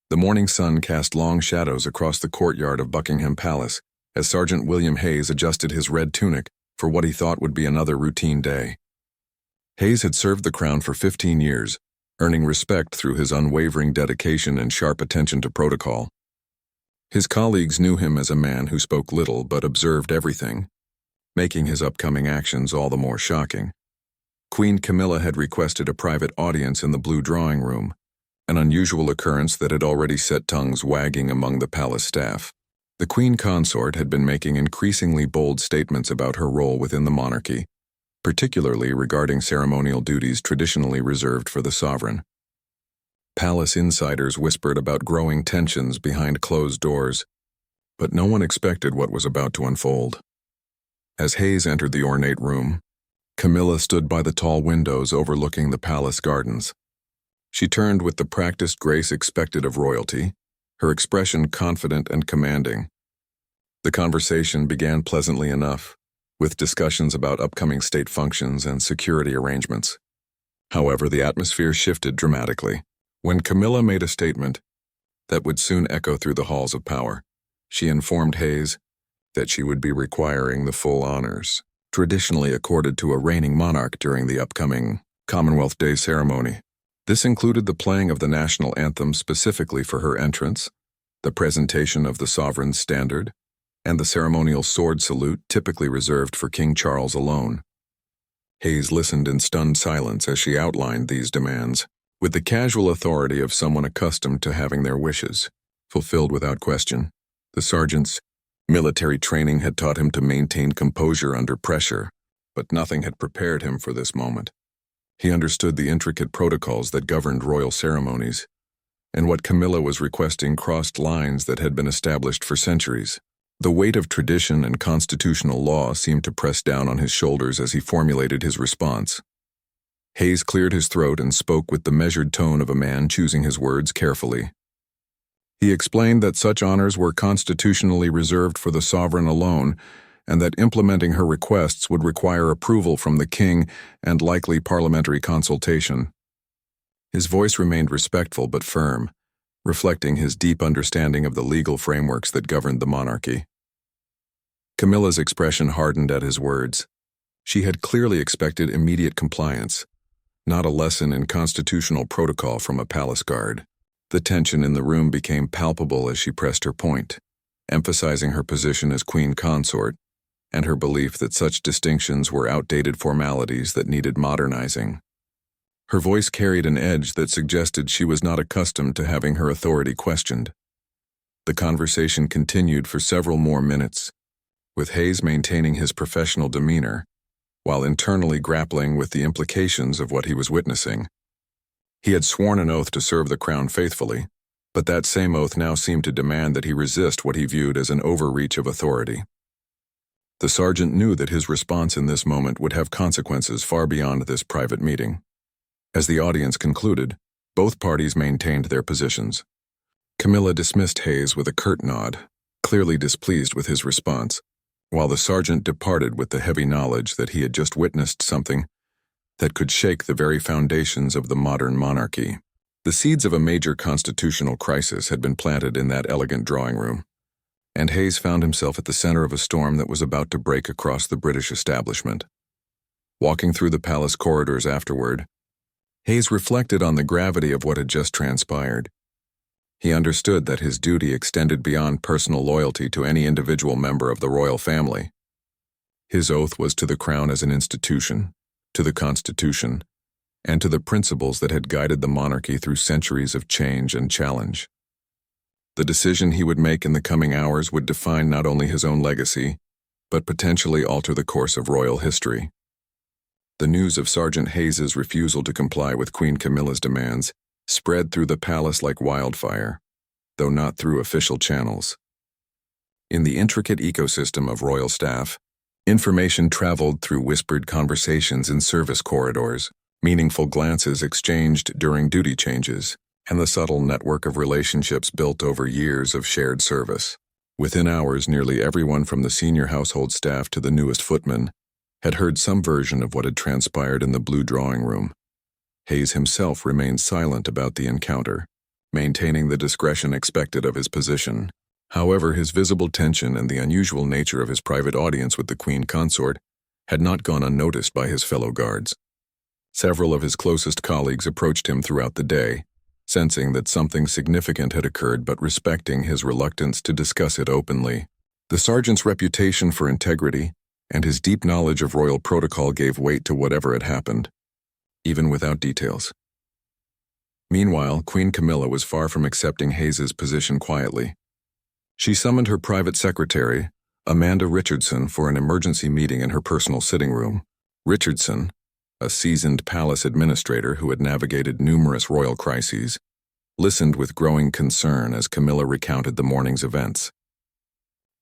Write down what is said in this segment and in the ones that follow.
The morning sun cast long shadows across the courtyard of Buckingham Palace as Sergeant William Hayes adjusted his red tunic for what he thought would be another routine day. Hayes had served the crown for 15 years, earning respect through his unwavering dedication and sharp attention to protocol. His colleagues knew him as a man who spoke little but observed everything, making his upcoming actions all the more shocking. Queen Camilla had requested a private audience in the blue drawing room, an unusual occurrence that had already set tongues wagging among the palace staff. The queen consort had been making increasingly bold statements about her role within the monarchy, particularly regarding ceremonial duties traditionally reserved for the sovereign. Palace insiders whispered about growing tensions behind closed doors, but no one expected what was about to unfold. As Hayes entered the ornate room, Camilla stood by the tall windows overlooking the palace gardens. She turned with the practiced grace expected of royalty, her expression confident and commanding. The conversation began pleasantly enough, with discussions about upcoming state functions and security arrangements. However, the atmosphere shifted dramatically when Camilla made a statement that would soon echo through the halls of power. She informed Hayes that she would be requiring the full honors traditionally accorded to a reigning monarch during the upcoming Commonwealth Day ceremony. This included the playing of the national anthem specifically for her entrance, the presentation of the sovereign's standard, and the ceremonial sword salute typically reserved for King Charles alone. Hayes listened in stunned silence as she outlined these demands, with the casual authority of someone accustomed to having their wishes fulfilled without question. The sergeant's military training had taught him to maintain composure under pressure, but nothing had prepared him for this moment. He understood the intricate protocols that governed royal ceremonies, and what Camilla was requesting crossed lines that had been established for centuries. The weight of tradition and constitutional law seemed to press down on his shoulders as he formulated his response. Hayes cleared his throat and spoke with the measured tone of a man choosing his words carefully. He explained that such honors were constitutionally reserved for the sovereign alone, and that implementing her requests would require approval from the king and likely parliamentary consultation. His voice remained respectful but firm, reflecting his deep understanding of the legal frameworks that governed the monarchy. Camilla's expression hardened at his words. She had clearly expected immediate compliance, not a lesson in constitutional protocol from a palace guard. The tension in the room became palpable as she pressed her point, emphasizing her position as queen consort and her belief that such distinctions were outdated formalities that needed modernizing. Her voice carried an edge that suggested she was not accustomed to having her authority questioned. The conversation continued for several more minutes, with Hayes maintaining his professional demeanor, while internally grappling with the implications of what he was witnessing. He had sworn an oath to serve the crown faithfully, but that same oath now seemed to demand that he resist what he viewed as an overreach of authority. The sergeant knew that his response in this moment would have consequences far beyond this private meeting. As the audience concluded, both parties maintained their positions. Camilla dismissed Hayes with a curt nod, clearly displeased with his response, while the sergeant departed with the heavy knowledge that he had just witnessed something that could shake the very foundations of the modern monarchy. The seeds of a major constitutional crisis had been planted in that elegant drawing room, and Hayes found himself at the center of a storm that was about to break across the British establishment. Walking through the palace corridors afterward, Hayes reflected on the gravity of what had just transpired. He understood that his duty extended beyond personal loyalty to any individual member of the royal family. His oath was to the crown as an institution, to the Constitution, and to the principles that had guided the monarchy through centuries of change and challenge. The decision he would make in the coming hours would define not only his own legacy, but potentially alter the course of royal history. The news of Sergeant Hayes's refusal to comply with Queen Camilla's demands spread through the palace like wildfire, though not through official channels. In the intricate ecosystem of royal staff, information traveled through whispered conversations in service corridors, meaningful glances exchanged during duty changes, and the subtle network of relationships built over years of shared service. Within hours, nearly everyone from the senior household staff to the newest footman had heard some version of what had transpired in the blue drawing room. Hayes himself remained silent about the encounter, maintaining the discretion expected of his position. However, his visible tension and the unusual nature of his private audience with the Queen Consort had not gone unnoticed by his fellow guards. Several of his closest colleagues approached him throughout the day, sensing that something significant had occurred but respecting his reluctance to discuss it openly. The sergeant's reputation for integrity and his deep knowledge of royal protocol gave weight to whatever had happened, even without details. Meanwhile, Queen Camilla was far from accepting Hayes's position quietly. She summoned her private secretary, Amanda Richardson, for an emergency meeting in her personal sitting room. Richardson, a seasoned palace administrator who had navigated numerous royal crises, listened with growing concern as Camilla recounted the morning's events.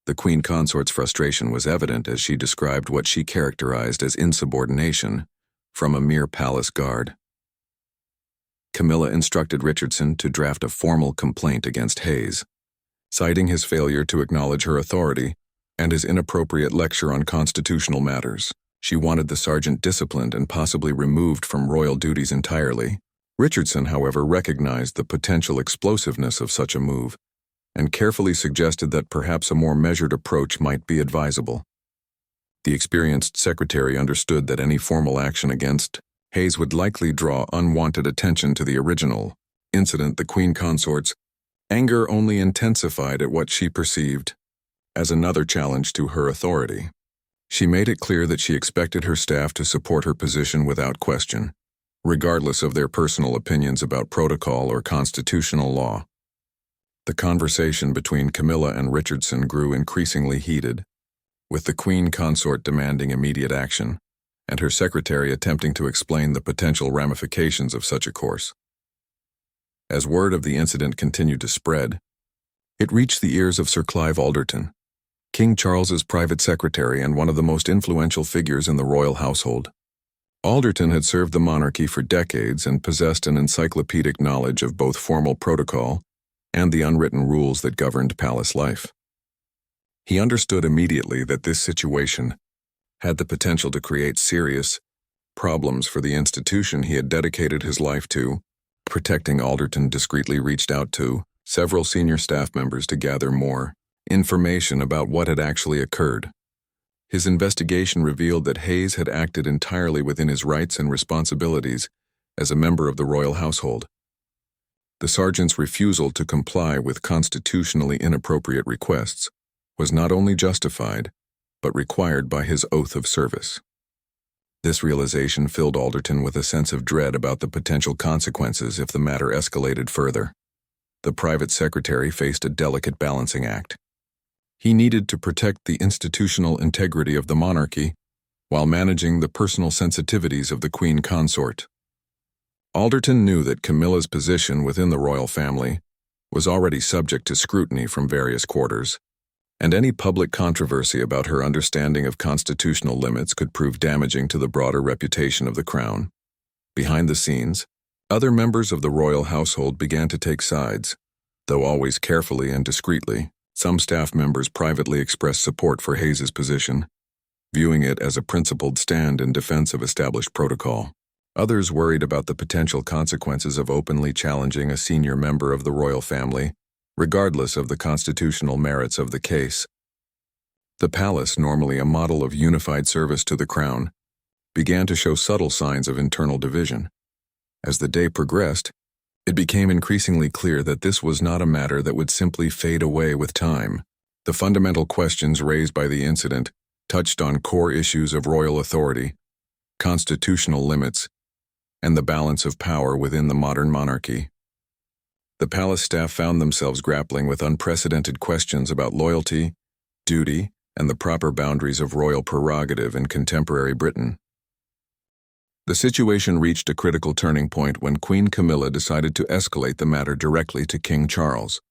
The Queen Consort's frustration was evident as she described what she characterized as insubordination from a mere palace guard. Camilla instructed Richardson to draft a formal complaint against Hayes, citing his failure to acknowledge her authority and his inappropriate lecture on constitutional matters. She wanted the sergeant disciplined and possibly removed from royal duties entirely. Richardson, however, recognized the potential explosiveness of such a move and carefully suggested that perhaps a more measured approach might be advisable. The experienced secretary understood that any formal action against Hayes would likely draw unwanted attention to the original incident. The Queen Consort's anger only intensified at what she perceived as another challenge to her authority. She made it clear that she expected her staff to support her position without question, regardless of their personal opinions about protocol or constitutional law. The conversation between Camilla and Richardson grew increasingly heated, with the Queen Consort demanding immediate action, and her secretary attempting to explain the potential ramifications of such a course. As word of the incident continued to spread, it reached the ears of Sir Clive Alderton, King Charles's private secretary and one of the most influential figures in the royal household. Alderton had served the monarchy for decades and possessed an encyclopedic knowledge of both formal protocol and the unwritten rules that governed palace life. He understood immediately that this situation had the potential to create serious problems for the institution he had dedicated his life to. Protecting Alderton discreetly reached out to several senior staff members to gather more information about what had actually occurred. His investigation revealed that Hayes had acted entirely within his rights and responsibilities as a member of the royal household. The sergeant's refusal to comply with constitutionally inappropriate requests was not only justified, but required by his oath of service. This realization filled Alderton with a sense of dread about the potential consequences if the matter escalated further. The private secretary faced a delicate balancing act. He needed to protect the institutional integrity of the monarchy while managing the personal sensitivities of the Queen Consort. Alderton knew that Camilla's position within the royal family was already subject to scrutiny from various quarters, and any public controversy about her understanding of constitutional limits could prove damaging to the broader reputation of the crown. Behind the scenes, other members of the royal household began to take sides, though always carefully and discreetly. Some staff members privately expressed support for Hayes's position, viewing it as a principled stand in defense of established protocol. Others worried about the potential consequences of openly challenging a senior member of the royal family, regardless of the constitutional merits of the case. The palace, normally a model of unified service to the crown, began to show subtle signs of internal division. As the day progressed, it became increasingly clear that this was not a matter that would simply fade away with time. The fundamental questions raised by the incident touched on core issues of royal authority, constitutional limits, and the balance of power within the modern monarchy. The palace staff found themselves grappling with unprecedented questions about loyalty, duty, and the proper boundaries of royal prerogative in contemporary Britain. The situation reached a critical turning point when Queen Camilla decided to escalate the matter directly to King Charles.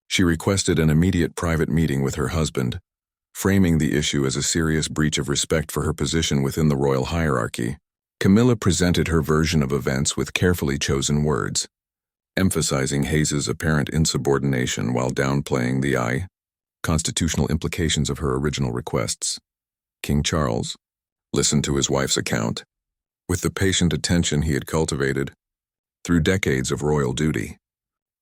She requested an immediate private meeting with her husband, framing the issue as a serious breach of respect for her position within the royal hierarchy. Camilla presented her version of events with carefully chosen words, emphasizing Hayes's apparent insubordination while downplaying the constitutional implications of her original requests. King Charles listened to his wife's account with the patient attention he had cultivated through decades of royal duty.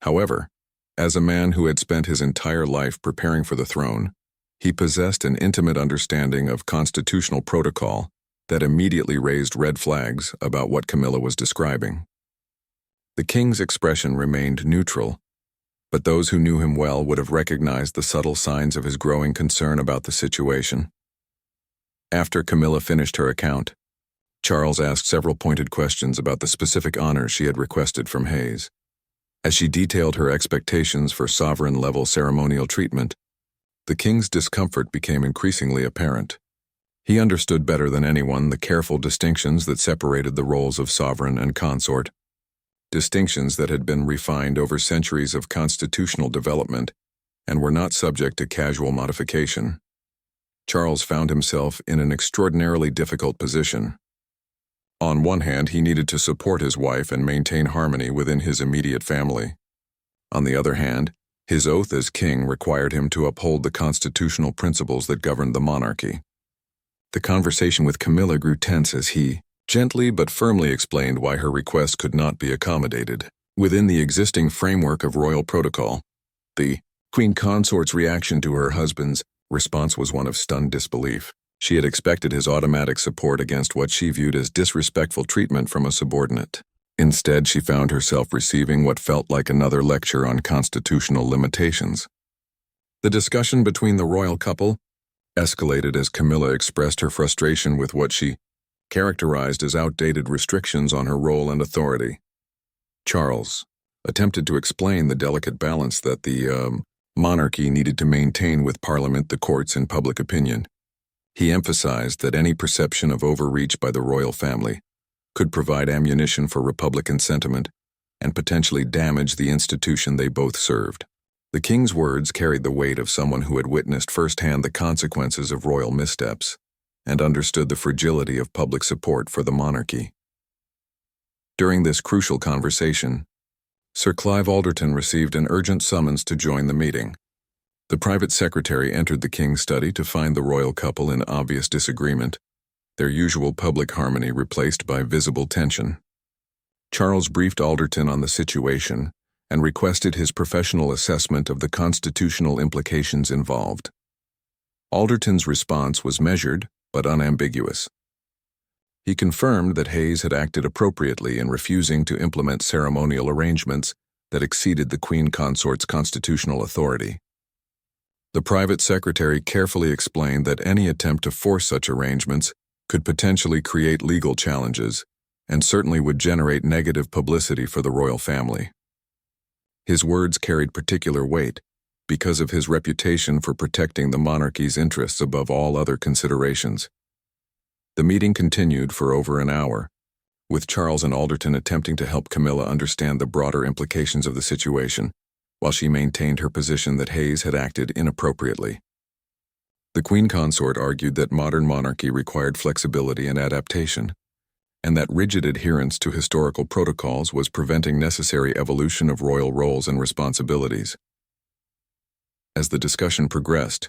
However, as a man who had spent his entire life preparing for the throne, he possessed an intimate understanding of constitutional protocol that immediately raised red flags about what Camilla was describing. The king's expression remained neutral, but those who knew him well would have recognized the subtle signs of his growing concern about the situation. After Camilla finished her account, Charles asked several pointed questions about the specific honors she had requested from Hayes. As she detailed her expectations for sovereign-level ceremonial treatment, the king's discomfort became increasingly apparent. He understood better than anyone the careful distinctions that separated the roles of sovereign and consort, distinctions that had been refined over centuries of constitutional development and were not subject to casual modification. Charles found himself in an extraordinarily difficult position. On one hand, he needed to support his wife and maintain harmony within his immediate family. On the other hand, his oath as king required him to uphold the constitutional principles that governed the monarchy. The conversation with Camilla grew tense as he, gently but firmly, explained why her request could not be accommodated within the existing framework of royal protocol. The queen consort's reaction to her husband's response was one of stunned disbelief. She had expected his automatic support against what she viewed as disrespectful treatment from a subordinate. Instead, she found herself receiving what felt like another lecture on constitutional limitations. The discussion between the royal couple escalated as Camilla expressed her frustration with what she characterized as outdated restrictions on her role and authority. Charles attempted to explain the delicate balance that the monarchy needed to maintain with Parliament, the courts, and public opinion. He emphasized that any perception of overreach by the royal family could provide ammunition for Republican sentiment and potentially damage the institution they both served. The king's words carried the weight of someone who had witnessed firsthand the consequences of royal missteps and understood the fragility of public support for the monarchy. During this crucial conversation, Sir Clive Alderton received an urgent summons to join the meeting. The private secretary entered the king's study to find the royal couple in obvious disagreement, their usual public harmony replaced by visible tension. Charles briefed Alderton on the situation and requested his professional assessment of the constitutional implications involved. Alderton's response was measured but unambiguous. He confirmed that Hayes had acted appropriately in refusing to implement ceremonial arrangements that exceeded the queen consort's constitutional authority. The private secretary carefully explained that any attempt to force such arrangements could potentially create legal challenges and certainly would generate negative publicity for the royal family. His words carried particular weight because of his reputation for protecting the monarchy's interests above all other considerations. The meeting continued for over an hour, with Charles and Alderton attempting to help Camilla understand the broader implications of the situation, while she maintained her position that Hayes had acted inappropriately. The queen consort argued that modern monarchy required flexibility and adaptation, and that rigid adherence to historical protocols was preventing necessary evolution of royal roles and responsibilities. As the discussion progressed,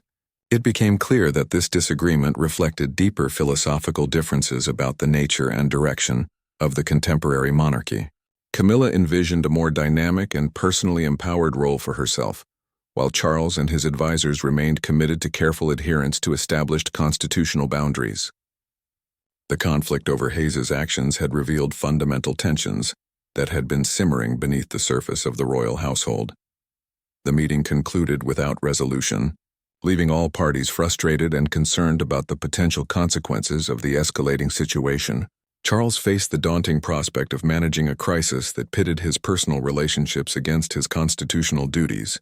it became clear that this disagreement reflected deeper philosophical differences about the nature and direction of the contemporary monarchy. Camilla envisioned a more dynamic and personally empowered role for herself, while Charles and his advisors remained committed to careful adherence to established constitutional boundaries. The conflict over Hayes's actions had revealed fundamental tensions that had been simmering beneath the surface of the royal household. The meeting concluded without resolution, leaving all parties frustrated and concerned about the potential consequences of the escalating situation. Charles faced the daunting prospect of managing a crisis that pitted his personal relationships against his constitutional duties,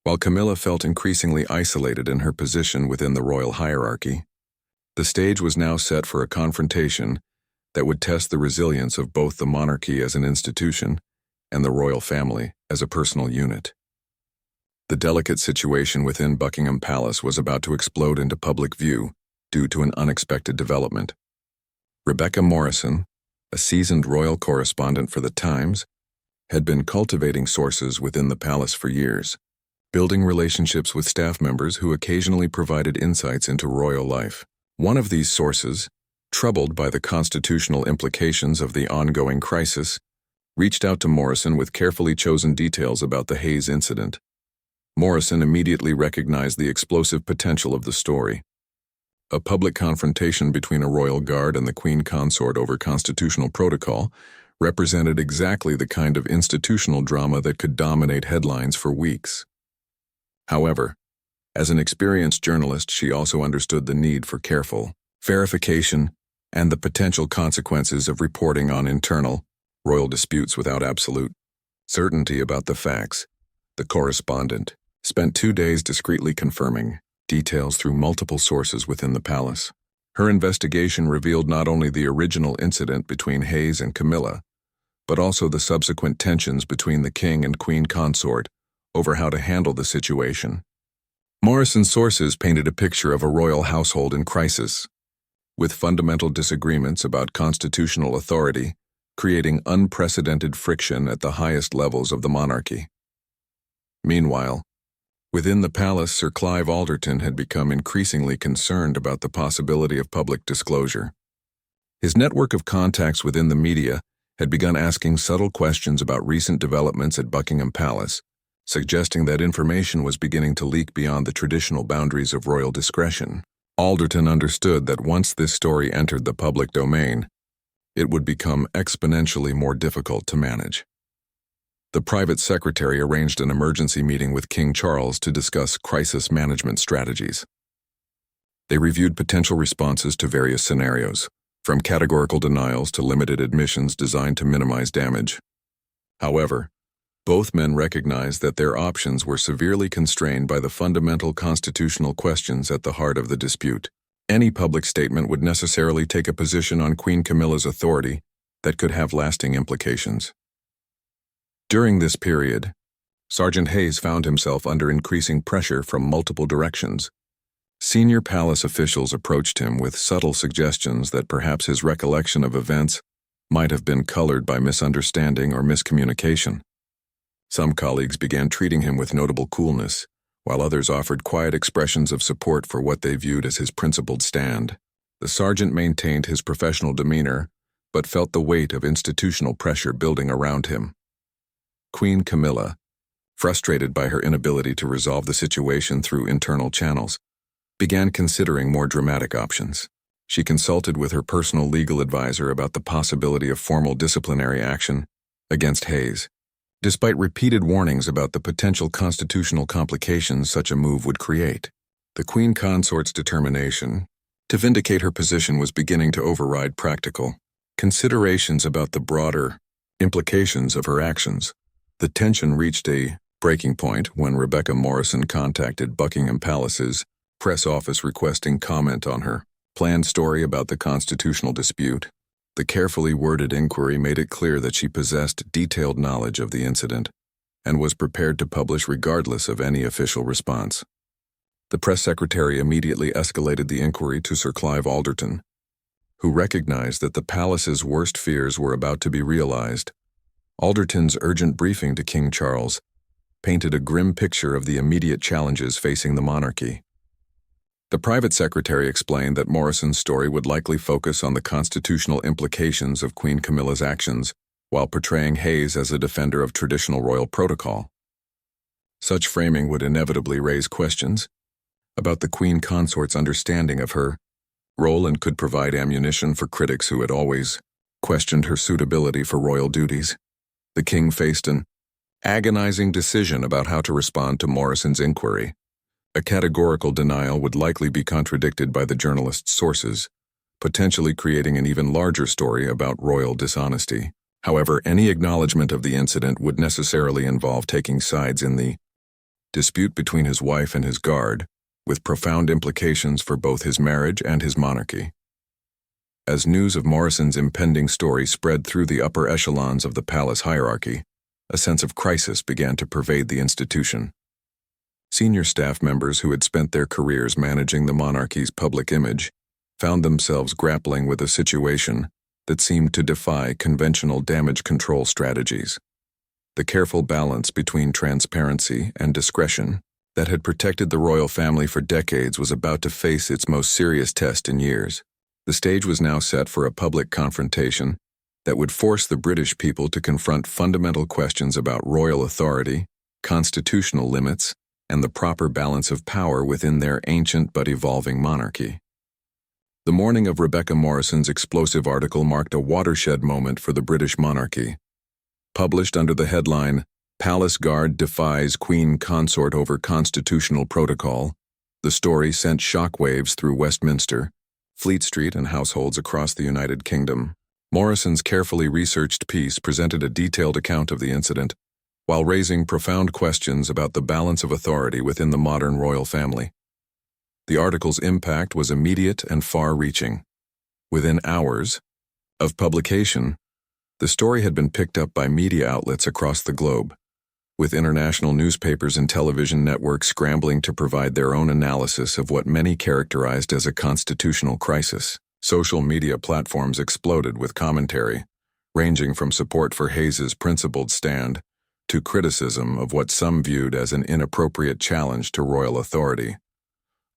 while Camilla felt increasingly isolated in her position within the royal hierarchy. The stage was now set for a confrontation that would test the resilience of both the monarchy as an institution and the royal family as a personal unit. The delicate situation within Buckingham Palace was about to explode into public view due to an unexpected development. Rebecca Morrison, a seasoned royal correspondent for The Times, had been cultivating sources within the palace for years, building relationships with staff members who occasionally provided insights into royal life. One of these sources, troubled by the constitutional implications of the ongoing crisis, reached out to Morrison with carefully chosen details about the Hayes incident. Morrison immediately recognized the explosive potential of the story. A public confrontation between a royal guard and the Queen Consort over constitutional protocol represented exactly the kind of institutional drama that could dominate headlines for weeks. However, as an experienced journalist, she also understood the need for careful verification and the potential consequences of reporting on internal royal disputes without absolute certainty about the facts. The correspondent spent 2 days discreetly confirming details through multiple sources within the palace. Her investigation revealed not only the original incident between Hayes and Camilla, but also the subsequent tensions between the king and queen consort over how to handle the situation. Morrison's sources painted a picture of a royal household in crisis, with fundamental disagreements about constitutional authority, creating unprecedented friction at the highest levels of the monarchy. Meanwhile, within the palace, Sir Clive Alderton had become increasingly concerned about the possibility of public disclosure. His network of contacts within the media had begun asking subtle questions about recent developments at Buckingham Palace, suggesting that information was beginning to leak beyond the traditional boundaries of royal discretion. Alderton understood that once this story entered the public domain, it would become exponentially more difficult to manage. The private secretary arranged an emergency meeting with King Charles to discuss crisis management strategies. They reviewed potential responses to various scenarios, from categorical denials to limited admissions designed to minimize damage. However, both men recognized that their options were severely constrained by the fundamental constitutional questions at the heart of the dispute. Any public statement would necessarily take a position on Queen Camilla's authority that could have lasting implications. During this period, Sergeant Hayes found himself under increasing pressure from multiple directions. Senior palace officials approached him with subtle suggestions that perhaps his recollection of events might have been colored by misunderstanding or miscommunication. Some colleagues began treating him with notable coolness, while others offered quiet expressions of support for what they viewed as his principled stand. The sergeant maintained his professional demeanor, but felt the weight of institutional pressure building around him. Queen Camilla, frustrated by her inability to resolve the situation through internal channels, began considering more dramatic options. She consulted with her personal legal advisor about the possibility of formal disciplinary action against Hayes. Despite repeated warnings about the potential constitutional complications such a move would create, the Queen Consort's determination to vindicate her position was beginning to override practical considerations about the broader implications of her actions. The tension reached a breaking point when Rebecca Morrison contacted Buckingham Palace's press office requesting comment on her planned story about the constitutional dispute. The carefully worded inquiry made it clear that she possessed detailed knowledge of the incident and was prepared to publish regardless of any official response. The press secretary immediately escalated the inquiry to Sir Clive Alderton, who recognized that the palace's worst fears were about to be realized. Alderton's urgent briefing to King Charles painted a grim picture of the immediate challenges facing the monarchy. The private secretary explained that Morrison's story would likely focus on the constitutional implications of Queen Camilla's actions while portraying Hayes as a defender of traditional royal protocol. Such framing would inevitably raise questions about the Queen Consort's understanding of her role and could provide ammunition for critics who had always questioned her suitability for royal duties. The king faced an agonizing decision about how to respond to Morrison's inquiry. A categorical denial would likely be contradicted by the journalist's sources, potentially creating an even larger story about royal dishonesty. However, any acknowledgement of the incident would necessarily involve taking sides in the dispute between his wife and his guard, with profound implications for both his marriage and his monarchy. As news of Morrison's impending story spread through the upper echelons of the palace hierarchy, a sense of crisis began to pervade the institution. Senior staff members who had spent their careers managing the monarchy's public image found themselves grappling with a situation that seemed to defy conventional damage control strategies. The careful balance between transparency and discretion that had protected the royal family for decades was about to face its most serious test in years. The stage was now set for a public confrontation that would force the British people to confront fundamental questions about royal authority, constitutional limits, and the proper balance of power within their ancient but evolving monarchy. The morning of Rebecca Morrison's explosive article marked a watershed moment for the British monarchy. Published under the headline, "Palace Guard Defies Queen Consort Over Constitutional Protocol," the story sent shockwaves through Westminster, Fleet Street, and households across the United Kingdom. Morrison's carefully researched piece presented a detailed account of the incident, while raising profound questions about the balance of authority within the modern royal family. The article's impact was immediate and far-reaching. Within hours of publication, the story had been picked up by media outlets across the globe, with international newspapers and television networks scrambling to provide their own analysis of what many characterized as a constitutional crisis. Social media platforms exploded with commentary, ranging from support for Hayes's principled stand to criticism of what some viewed as an inappropriate challenge to royal authority.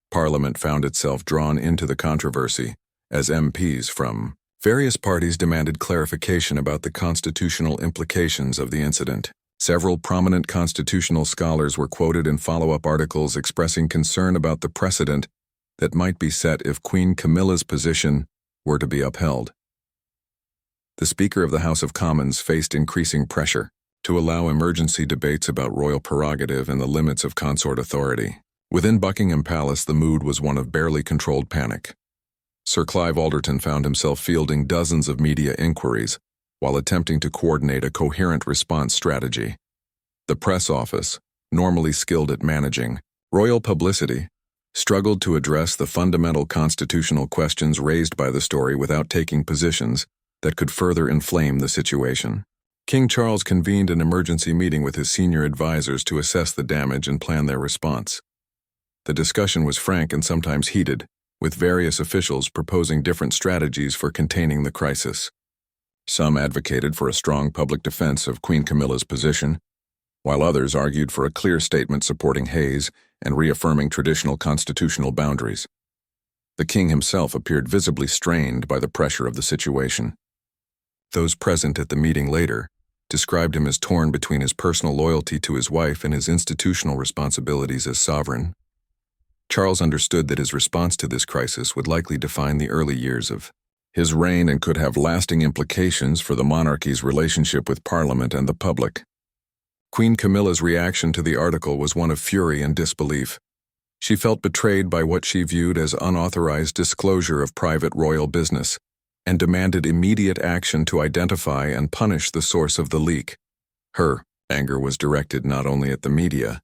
Parliament found itself drawn into the controversy as MPs from various parties demanded clarification about the constitutional implications of the incident. Several prominent constitutional scholars were quoted in follow-up articles expressing concern about the precedent that might be set if Queen Camilla's position were to be upheld. The Speaker of the House of Commons faced increasing pressure to allow emergency debates about royal prerogative and the limits of consort authority. Within Buckingham Palace, the mood was one of barely controlled panic. Sir Clive Alderton found himself fielding dozens of media inquiries while attempting to coordinate a coherent response strategy. The press office, normally skilled at managing royal publicity, struggled to address the fundamental constitutional questions raised by the story without taking positions that could further inflame the situation. King Charles convened an emergency meeting with his senior advisors to assess the damage and plan their response. The discussion was frank and sometimes heated, with various officials proposing different strategies for containing the crisis. Some advocated for a strong public defense of Queen Camilla's position, while others argued for a clear statement supporting Hayes and reaffirming traditional constitutional boundaries. The king himself appeared visibly strained by the pressure of the situation. Those present at the meeting later described him as torn between his personal loyalty to his wife and his institutional responsibilities as sovereign. Charles understood that his response to this crisis would likely define the early years of his reign and could have lasting implications for the monarchy's relationship with Parliament and the public. Queen Camilla's reaction to the article was one of fury and disbelief. She felt betrayed by what she viewed as unauthorized disclosure of private royal business, and demanded immediate action to identify and punish the source of the leak. Her anger was directed not only at the media,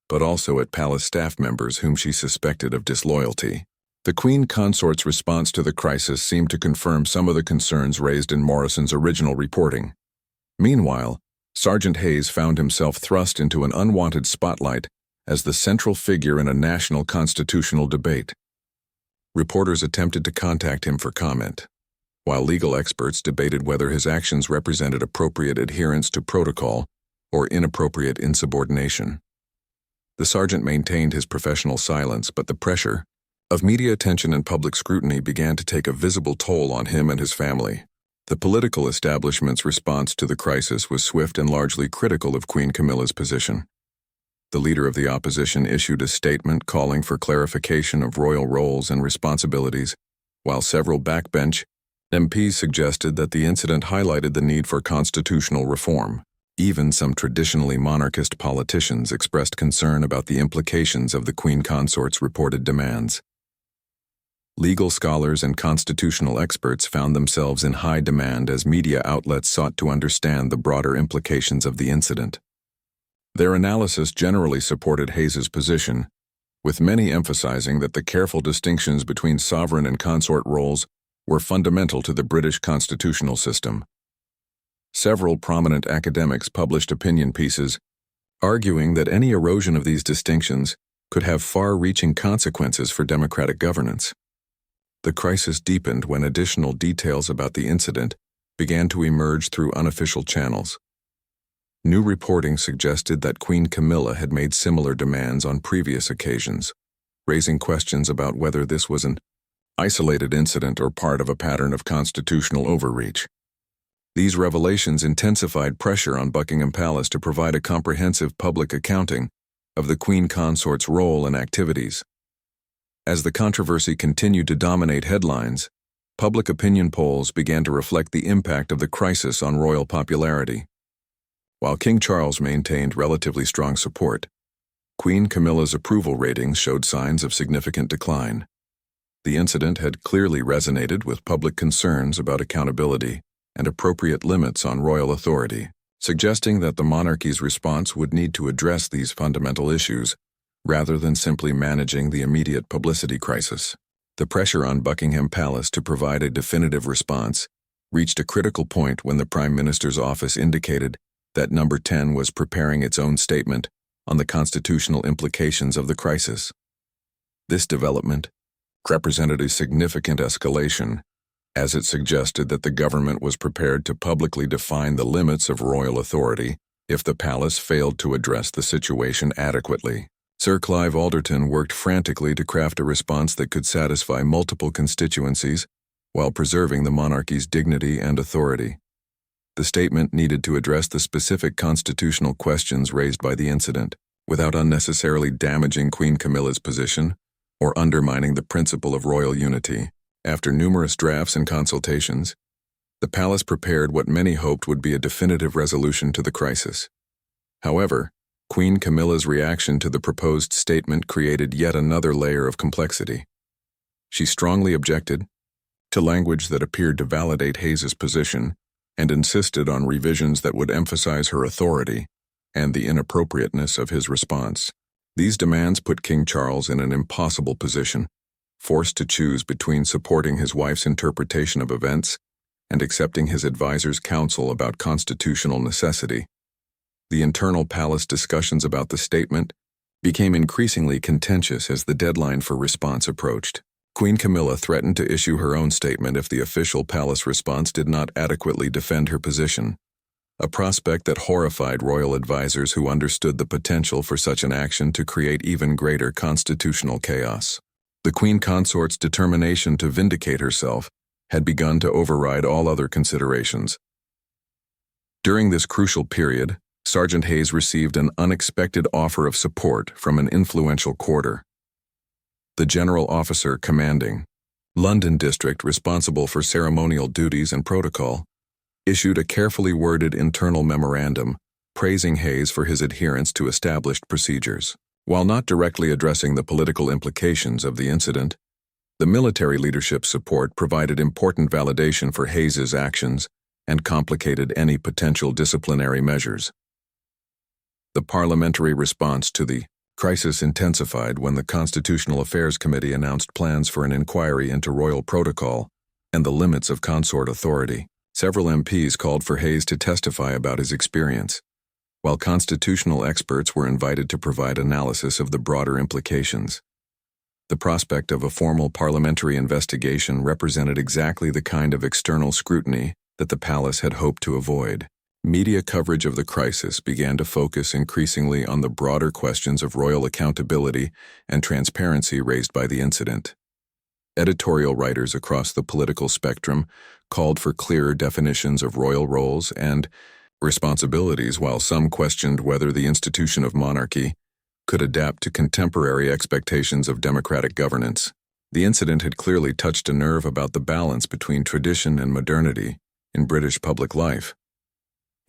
but also at palace staff members whom she suspected of disloyalty. The Queen Consort's response to the crisis seemed to confirm some of the concerns raised in Morrison's original reporting. Meanwhile, Sergeant Hayes found himself thrust into an unwanted spotlight as the central figure in a national constitutional debate. Reporters attempted to contact him for comment, while legal experts debated whether his actions represented appropriate adherence to protocol or inappropriate insubordination. The sergeant maintained his professional silence, but the pressure of media attention and public scrutiny began to take a visible toll on him and his family. The political establishment's response to the crisis was swift and largely critical of Queen Camilla's position. The leader of the opposition issued a statement calling for clarification of royal roles and responsibilities, while several backbench MPs suggested that the incident highlighted the need for constitutional reform. Even some traditionally monarchist politicians expressed concern about the implications of the Queen Consort's reported demands. Legal scholars and constitutional experts found themselves in high demand as media outlets sought to understand the broader implications of the incident. Their analysis generally supported Hayes's position, with many emphasizing that the careful distinctions between sovereign and consort roles were fundamental to the British constitutional system. Several prominent academics published opinion pieces arguing that any erosion of these distinctions could have far-reaching consequences for democratic governance. The crisis deepened when additional details about the incident began to emerge through unofficial channels. New reporting suggested that Queen Camilla had made similar demands on previous occasions, raising questions about whether this was an isolated incident or part of a pattern of constitutional overreach. These revelations intensified pressure on Buckingham Palace to provide a comprehensive public accounting of the Queen Consort's role and activities. As the controversy continued to dominate headlines, public opinion polls began to reflect the impact of the crisis on royal popularity. While King Charles maintained relatively strong support, Queen Camilla's approval ratings showed signs of significant decline. The incident had clearly resonated with public concerns about accountability and appropriate limits on royal authority, suggesting that the monarchy's response would need to address these fundamental issues rather than simply managing the immediate publicity crisis. The pressure on Buckingham Palace to provide a definitive response reached a critical point when the Prime Minister's office indicated that Number 10 was preparing its own statement on the constitutional implications of the crisis. This development represented a significant escalation, as it suggested that the government was prepared to publicly define the limits of royal authority if the palace failed to address the situation adequately. Sir Clive Alderton worked frantically to craft a response that could satisfy multiple constituencies while preserving the monarchy's dignity and authority. The statement needed to address the specific constitutional questions raised by the incident, without unnecessarily damaging Queen Camilla's position or undermining the principle of royal unity. After numerous drafts and consultations, the palace prepared what many hoped would be a definitive resolution to the crisis. However, Queen Camilla's reaction to the proposed statement created yet another layer of complexity. She strongly objected to language that appeared to validate Hayes's position and insisted on revisions that would emphasize her authority and the inappropriateness of his response. These demands put King Charles in an impossible position, forced to choose between supporting his wife's interpretation of events and accepting his advisor's counsel about constitutional necessity. The internal palace discussions about the statement became increasingly contentious as the deadline for response approached. Queen Camilla threatened to issue her own statement if the official palace response did not adequately defend her position, a prospect that horrified royal advisors who understood the potential for such an action to create even greater constitutional chaos. The Queen Consort's determination to vindicate herself had begun to override all other considerations. During this crucial period, Sergeant Hayes received an unexpected offer of support from an influential quarter. The general officer commanding London district responsible for ceremonial duties and protocol issued a carefully worded internal memorandum praising Hayes for his adherence to established procedures. While not directly addressing the political implications of the incident, the military leadership's support provided important validation for Hayes's actions and complicated any potential disciplinary measures. The parliamentary response to the crisis intensified when the Constitutional Affairs Committee announced plans for an inquiry into royal protocol and the limits of consort authority. Several MPs called for Hayes to testify about his experience, while constitutional experts were invited to provide analysis of the broader implications. The prospect of a formal parliamentary investigation represented exactly the kind of external scrutiny that the palace had hoped to avoid. Media coverage of the crisis began to focus increasingly on the broader questions of royal accountability and transparency raised by the incident. Editorial writers across the political spectrum called for clearer definitions of royal roles and responsibilities, while some questioned whether the institution of monarchy could adapt to contemporary expectations of democratic governance. The incident had clearly touched a nerve about the balance between tradition and modernity in British public life.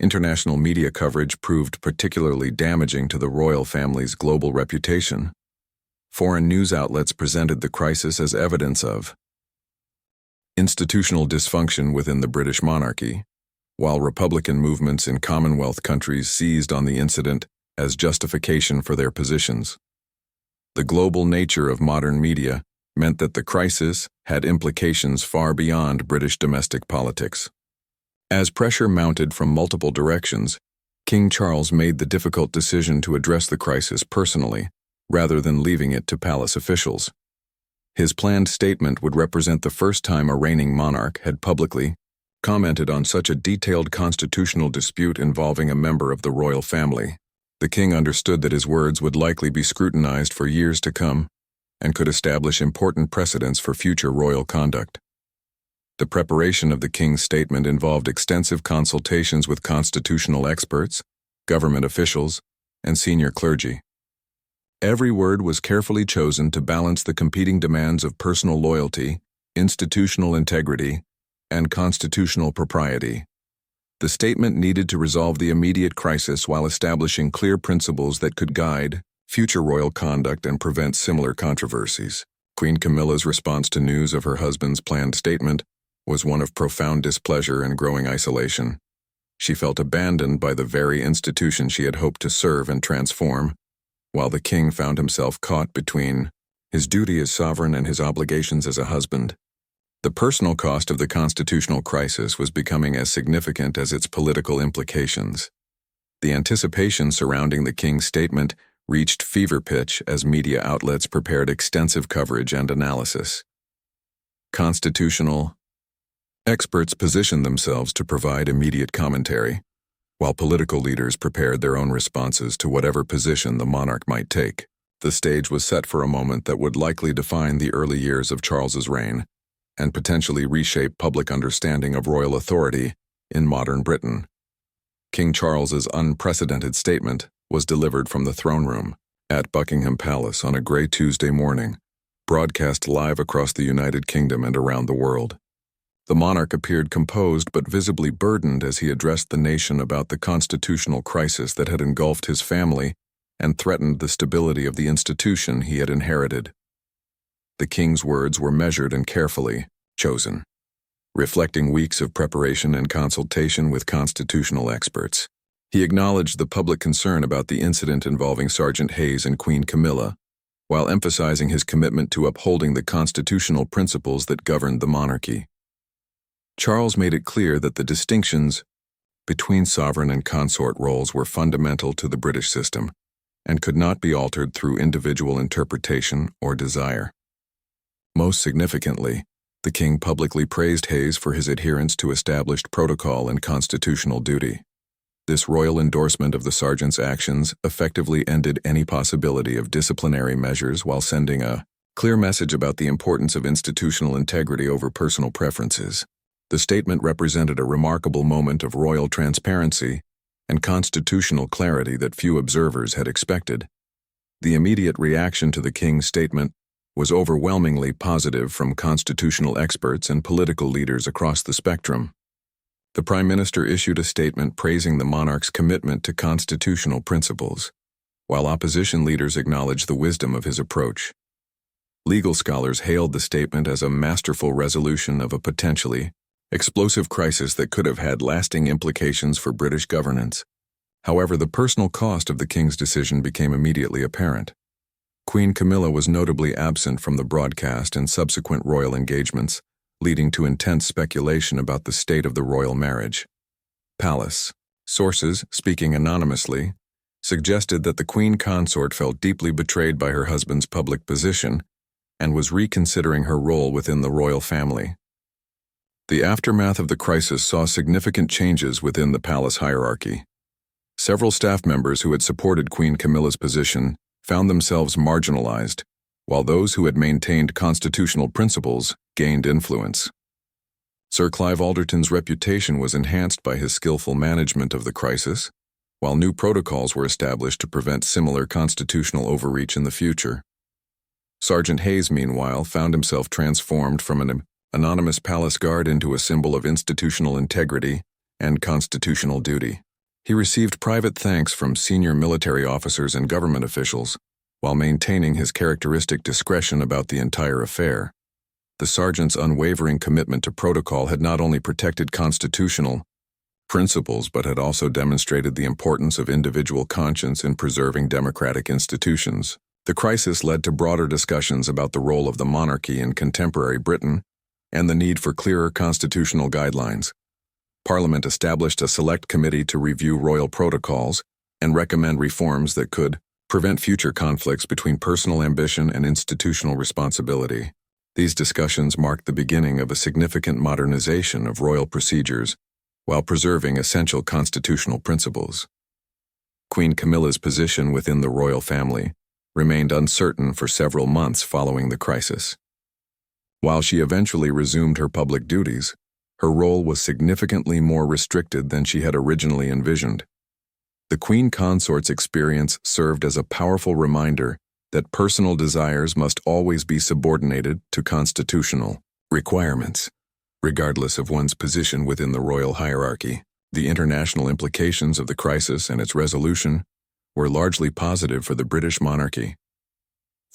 International media coverage proved particularly damaging to the royal family's global reputation. Foreign news outlets presented the crisis as evidence of institutional dysfunction within the British monarchy, while Republican movements in Commonwealth countries seized on the incident as justification for their positions. The global nature of modern media meant that the crisis had implications far beyond British domestic politics. As pressure mounted from multiple directions, King Charles made the difficult decision to address the crisis personally, rather than leaving it to palace officials. His planned statement would represent the first time a reigning monarch had publicly commented on such a detailed constitutional dispute involving a member of the royal family. The king understood that his words would likely be scrutinized for years to come and could establish important precedents for future royal conduct. The preparation of the king's statement involved extensive consultations with constitutional experts, government officials, and senior clergy. Every word was carefully chosen to balance the competing demands of personal loyalty, institutional integrity, and constitutional propriety. The statement needed to resolve the immediate crisis while establishing clear principles that could guide future royal conduct and prevent similar controversies. Queen Camilla's response to news of her husband's planned statement was one of profound displeasure and growing isolation. She felt abandoned by the very institution she had hoped to serve and transform, while the king found himself caught between his duty as sovereign and his obligations as a husband. The personal cost of the constitutional crisis was becoming as significant as its political implications. The anticipation surrounding the king's statement reached fever pitch as media outlets prepared extensive coverage and analysis. Constitutional experts positioned themselves to provide immediate commentary, while political leaders prepared their own responses to whatever position the monarch might take. The stage was set for a moment that would likely define the early years of Charles's reign and potentially reshape public understanding of royal authority in modern Britain. King Charles's unprecedented statement was delivered from the throne room at Buckingham Palace on a gray Tuesday morning, broadcast live across the United Kingdom and around the world. The monarch appeared composed but visibly burdened as he addressed the nation about the constitutional crisis that had engulfed his family and threatened the stability of the institution he had inherited. The king's words were measured and carefully chosen, reflecting weeks of preparation and consultation with constitutional experts. He acknowledged the public concern about the incident involving Sergeant Hayes and Queen Camilla, while emphasizing his commitment to upholding the constitutional principles that governed the monarchy. Charles made it clear that the distinctions between sovereign and consort roles were fundamental to the British system and could not be altered through individual interpretation or desire. Most significantly, the king publicly praised Hayes for his adherence to established protocol and constitutional duty. This royal endorsement of the sergeant's actions effectively ended any possibility of disciplinary measures while sending a clear message about the importance of institutional integrity over personal preferences. The statement represented a remarkable moment of royal transparency and constitutional clarity that few observers had expected. The immediate reaction to the king's statement was overwhelmingly positive from constitutional experts and political leaders across the spectrum. The Prime Minister issued a statement praising the monarch's commitment to constitutional principles, while opposition leaders acknowledged the wisdom of his approach. Legal scholars hailed the statement as a masterful resolution of a potentially explosive crisis that could have had lasting implications for British governance. However, the personal cost of the king's decision became immediately apparent. Queen Camilla was notably absent from the broadcast and subsequent royal engagements, leading to intense speculation about the state of the royal marriage. Palace sources, speaking anonymously, suggested that the queen consort felt deeply betrayed by her husband's public position and was reconsidering her role within the royal family. The aftermath of the crisis saw significant changes within the palace hierarchy. Several staff members who had supported Queen Camilla's position found themselves marginalized, while those who had maintained constitutional principles gained influence. Sir Clive Alderton's reputation was enhanced by his skillful management of the crisis, while new protocols were established to prevent similar constitutional overreach in the future. Sergeant Hayes, meanwhile, found himself transformed from an anonymous palace guard into a symbol of institutional integrity and constitutional duty. He received private thanks from senior military officers and government officials, while maintaining his characteristic discretion about the entire affair. The sergeant's unwavering commitment to protocol had not only protected constitutional principles but had also demonstrated the importance of individual conscience in preserving democratic institutions. The crisis led to broader discussions about the role of the monarchy in contemporary Britain and the need for clearer constitutional guidelines. Parliament established a select committee to review royal protocols and recommend reforms that could prevent future conflicts between personal ambition and institutional responsibility. These discussions marked the beginning of a significant modernization of royal procedures while preserving essential constitutional principles. Queen Camilla's position within the royal family remained uncertain for several months following the crisis. While she eventually resumed her public duties, her role was significantly more restricted than she had originally envisioned. The Queen Consort's experience served as a powerful reminder that personal desires must always be subordinated to constitutional requirements, regardless of one's position within the royal hierarchy. The international implications of the crisis and its resolution were largely positive for the British monarchy.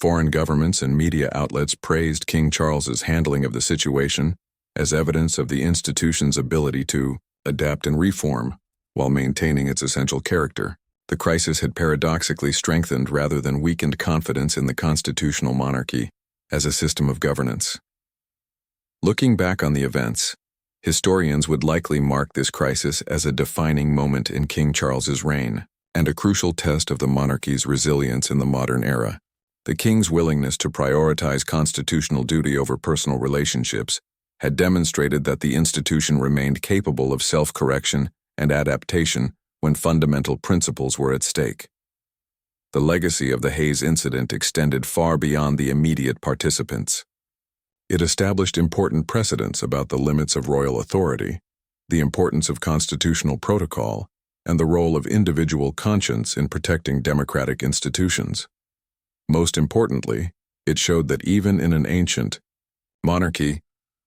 Foreign governments and media outlets praised King Charles's handling of the situation as evidence of the institution's ability to adapt and reform while maintaining its essential character. The crisis had paradoxically strengthened rather than weakened confidence in the constitutional monarchy as a system of governance. Looking back on the events, historians would likely mark this crisis as a defining moment in King Charles's reign and a crucial test of the monarchy's resilience in the modern era. The king's willingness to prioritize constitutional duty over personal relationships had demonstrated that the institution remained capable of self-correction and adaptation when fundamental principles were at stake. The legacy of the Hayes incident extended far beyond the immediate participants. It established important precedents about the limits of royal authority, the importance of constitutional protocol, and the role of individual conscience in protecting democratic institutions. Most importantly, it showed that even in an ancient monarchy,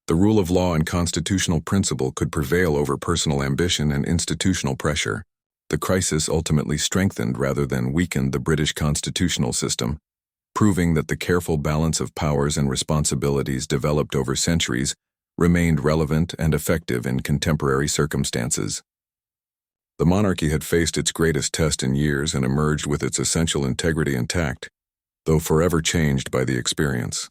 the rule of law and constitutional principle could prevail over personal ambition and institutional pressure. The crisis ultimately strengthened rather than weakened the British constitutional system, proving that the careful balance of powers and responsibilities developed over centuries remained relevant and effective in contemporary circumstances. The monarchy had faced its greatest test in years and emerged with its essential integrity intact, though forever changed by the experience.